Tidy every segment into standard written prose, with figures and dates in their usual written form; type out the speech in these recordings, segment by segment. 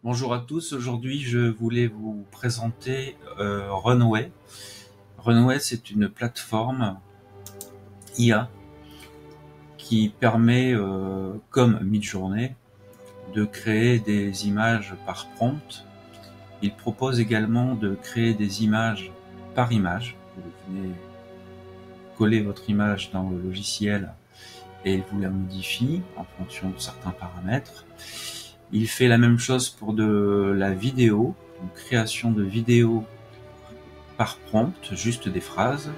Bonjour à tous, aujourd'hui je voulais vous présenter Runway. Runway, c'est une plateforme IA qui permet, comme Midjourney, de créer des images par prompt. Il propose également de créer des images par image. Vous venez coller votre image dans le logiciel et il vous la modifie en fonction de certains paramètres. Il fait la même chose pour de la vidéo, une création de vidéo par prompt, juste des phrases,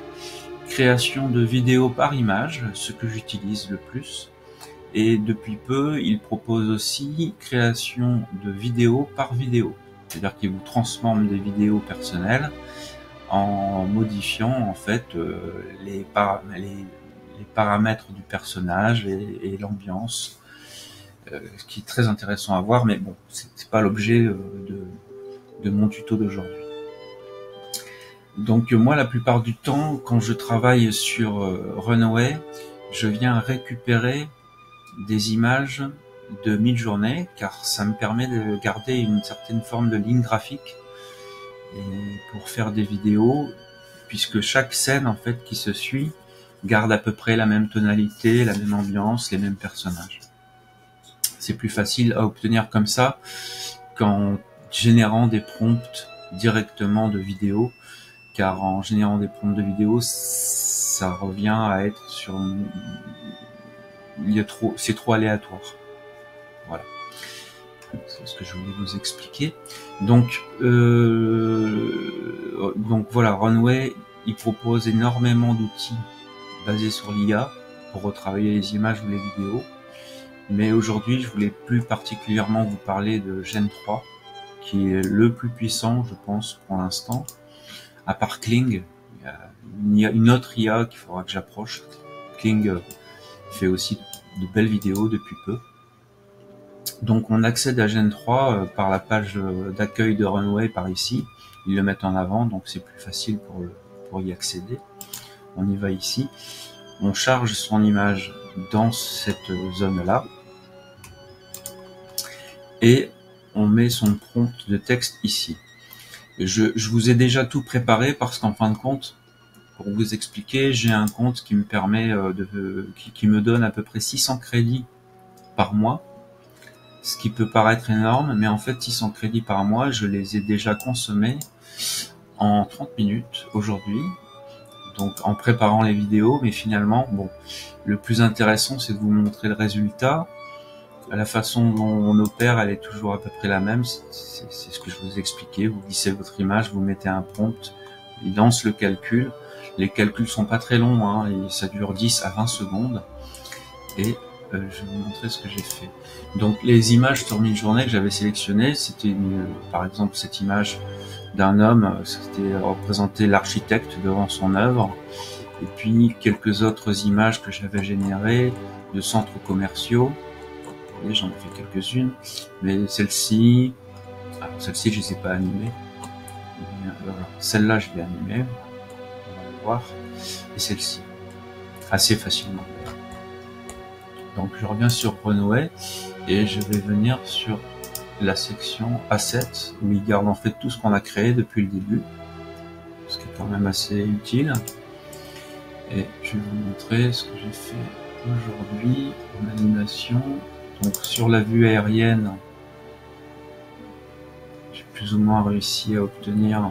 création de vidéos par image, ce que j'utilise le plus, et depuis peu, il propose aussi création de vidéos par vidéo, c'est-à-dire qu'il vous transforme des vidéos personnelles en modifiant en fait les paramètres du personnage et l'ambiance, ce qui est très intéressant à voir, mais bon, c'est pas l'objet de mon tuto d'aujourd'hui. Donc moi, la plupart du temps, quand je travaille sur Runway, je viens récupérer des images de Midjourney, car ça me permet de garder une certaine forme de ligne graphique et pour faire des vidéos, puisque chaque scène en fait qui se suit garde à peu près la même tonalité, la même ambiance, les mêmes personnages. C'est plus facile à obtenir comme ça qu'en générant des prompts directement de vidéos, car en générant des prompts de vidéos, ça revient à être sur c'est trop aléatoire. Voilà, c'est ce que je voulais vous expliquer. Donc voilà, Runway, il propose énormément d'outils basés sur l'IA pour retravailler les images ou les vidéos. Mais aujourd'hui, je voulais plus particulièrement vous parler de Gen 3, qui est le plus puissant, je pense, pour l'instant. À part Kling, il y a une autre IA qu'il faudra que j'approche. Kling fait aussi de belles vidéos depuis peu. Donc on accède à Gen 3 par la page d'accueil de Runway par ici. Ils le mettent en avant, donc c'est plus facile pour y accéder. On y va ici. On charge son image dans cette zone-là. Et on met son prompt de texte ici. Je vous ai déjà tout préparé parce qu'en fin de compte, pour vous expliquer, j'ai un compte qui me permet qui me donne à peu près 600 crédits par mois, ce qui peut paraître énorme, mais en fait 600 crédits par mois, je les ai déjà consommés en 30 minutes aujourd'hui, donc en préparant les vidéos, mais finalement, bon, le plus intéressant c'est de vous montrer le résultat. La façon dont on opère, elle est toujours à peu près la même, c'est ce que je vous ai expliqué. Vous glissez votre image, vous mettez un prompt, il lance le calcul. Les calculs sont pas très longs, hein, et ça dure 10 à 20 secondes. Et je vais vous montrer ce que j'ai fait. Donc les images sur Midjourney que j'avais sélectionnées, c'était par exemple cette image d'un homme, c'était représenter l'architecte devant son œuvre. Et puis quelques autres images que j'avais générées de centres commerciaux. Et j'en ai fait quelques-unes, mais celle-ci, je les ai pas animées. Celle-là, je l'ai animée, on va le voir, et celle-ci, assez facilement. Donc je reviens sur Runway et je vais venir sur la section Assets où il garde en fait tout ce qu'on a créé depuis le début, ce qui est quand même assez utile. Et je vais vous montrer ce que j'ai fait aujourd'hui en animation. Donc sur la vue aérienne, j'ai plus ou moins réussi à obtenir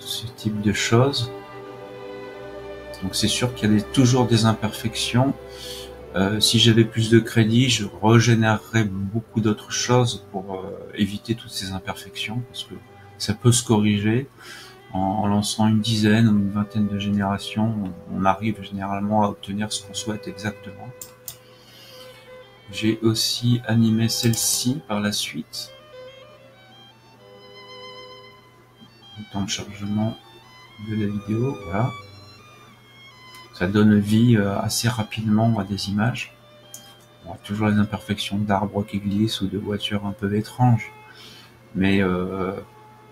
ce type de choses. Donc c'est sûr qu'il y a toujours des imperfections. Si j'avais plus de crédit, je régénérerais beaucoup d'autres choses pour éviter toutes ces imperfections, parce que ça peut se corriger en lançant une dizaine ou une vingtaine de générations. On arrive généralement à obtenir ce qu'on souhaite exactement. J'ai aussi animé celle-ci par la suite. Le temps de chargement de la vidéo, voilà. Ça donne vie assez rapidement à des images. On a toujours les imperfections d'arbres qui glissent ou de voitures un peu étranges, mais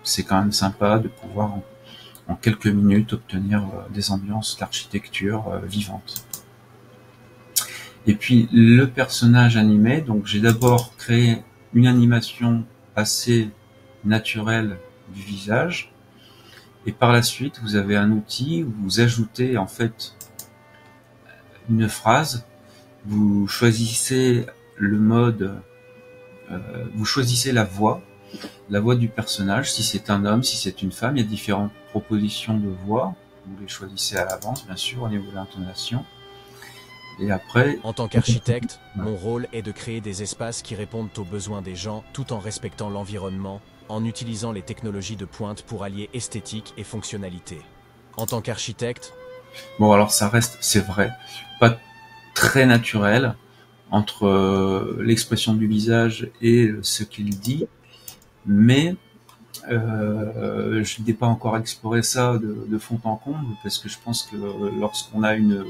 c'est quand même sympa de pouvoir en quelques minutes obtenir des ambiances d'architecture vivantes. Et puis le personnage animé, donc j'ai d'abord créé une animation assez naturel du visage. Et par la suite, vous avez un outil où vous ajoutez en fait une phrase, vous choisissez le mode, vous choisissez la voix du personnage, si c'est un homme, si c'est une femme, il y a différentes propositions de voix, vous les choisissez à l'avance bien sûr au niveau de l'intonation. Et après... En tant qu'architecte, mon rôle est de créer des espaces qui répondent aux besoins des gens tout en respectant l'environnement, en utilisant les technologies de pointe pour allier esthétique et fonctionnalité. En tant qu'architecte... Bon alors ça reste, c'est vrai, pas très naturel entre l'expression du visage et ce qu'il dit, mais je n'ai pas encore exploré ça de fond en comble, parce que je pense que lorsqu'on a une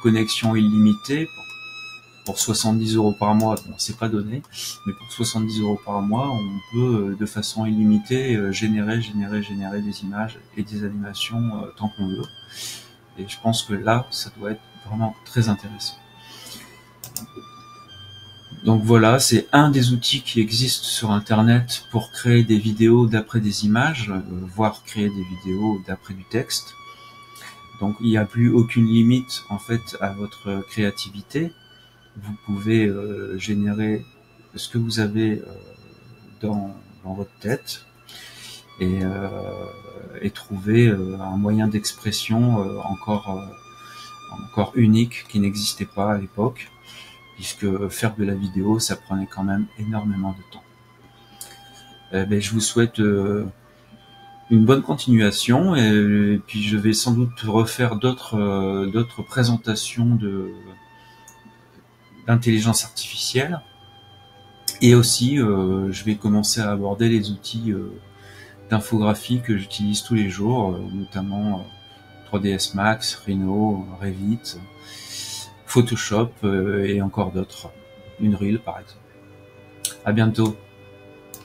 connexion illimitée, pour 70 € par mois, bon, c'est pas donné, mais pour 70 € par mois, on peut de façon illimitée générer des images et des animations tant qu'on veut. Et je pense que là, ça doit être vraiment très intéressant. Donc voilà, c'est un des outils qui existent sur Internet pour créer des vidéos d'après des images, voire créer des vidéos d'après du texte. Donc il n'y a plus aucune limite en fait à votre créativité. Vous pouvez générer ce que vous avez dans votre tête et trouver un moyen d'expression encore unique qui n'existait pas à l'époque, puisque faire de la vidéo, ça prenait quand même énormément de temps. Je vous souhaite une bonne continuation, et puis je vais sans doute refaire d'autres présentations d'intelligence artificielle, et aussi je vais commencer à aborder les outils d'infographie que j'utilise tous les jours, notamment 3ds Max, Rhino, Revit, Photoshop et encore d'autres, Unreal par exemple. À bientôt.